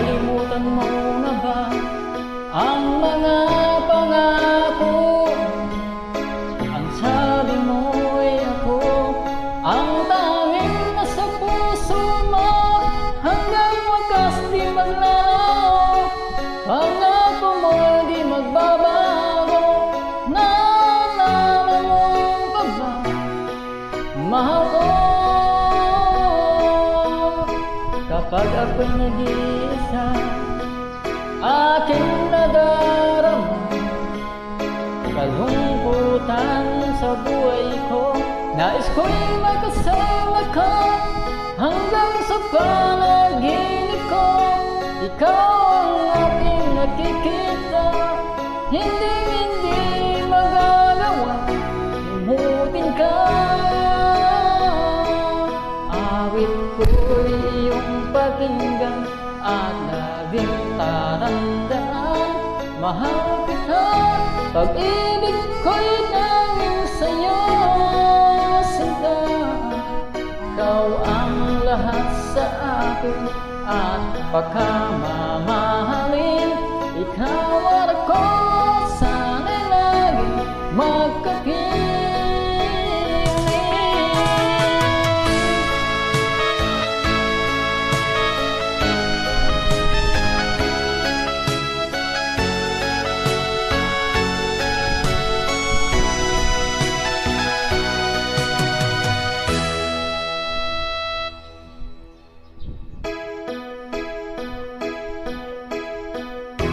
Nalimutan mo na ba ang mga pangako? Ang sabi mo'y ako ang tanging nasa puso mo, hanggang wakas di maglaho. Pangako mo'y di magbabago. Naalala mo pa ba, mahal ko? Kapag ako'y nag-iisa, aking nadarama kalungkutan sa buhay ko. Nais ko'y makasama ka hanggang sa panaginip ko. Ikaw ang aking nakikita, hindi magagawa limutin ka. Awit ko'y iyong pakinggan at laging tatandaan, mahal kita. Pag-ibig ko'y tanging sa'yo, sinta. Ikaw ang lahat sa akin at pagkamamahalin. Ikaw at ako, sana'y laging magkapiling.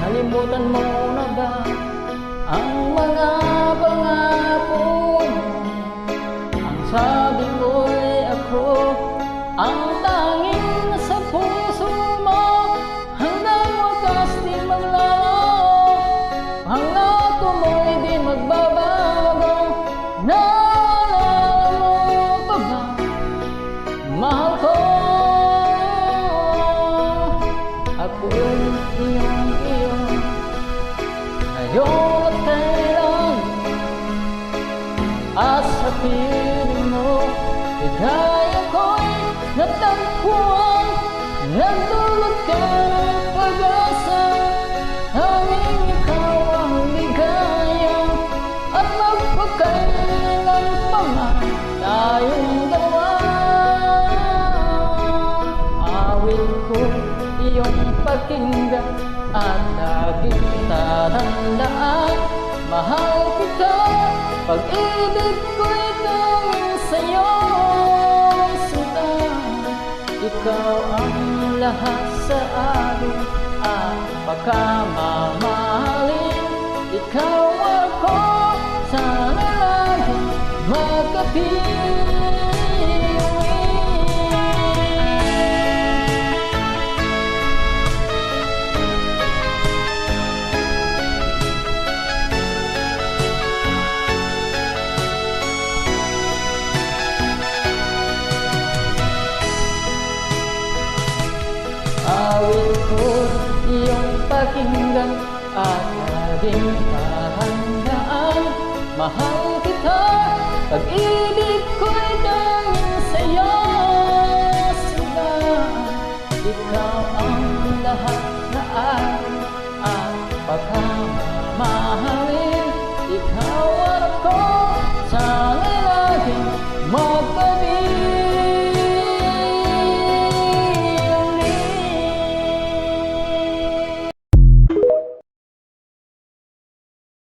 Nalimutan mo na ba ang mga pangako mo? Ang sabi mo'y ako ang tanging nasa puso mo, hanggang wakas di maglaho. Pangako mo'y di magbabago. Naalala mo pa ba, mahal ko? Ako'y iyong ngayon at kailan, at sa piling mo ligaya ko'y natagpuan. Nagdulot ka ng pag-asa, tanging ikaw ang ligaya, at magpakailan pa man tayong dalawa. Awit ko iyong pakinggan at laging tatandaan, mahal kita. Pag-ibig ko'y tanging sa'yo, sinta. Ikaw ang lahat sa akin at pagkamamahalin. Ikaw ako, sana'y laging magkapiling. Awit ko iyong pakinggan at laging tatandaan, mahal kita. Pag-ibig ko'y tanging sa'yo, sinta. Ikaw ang lahat na akin at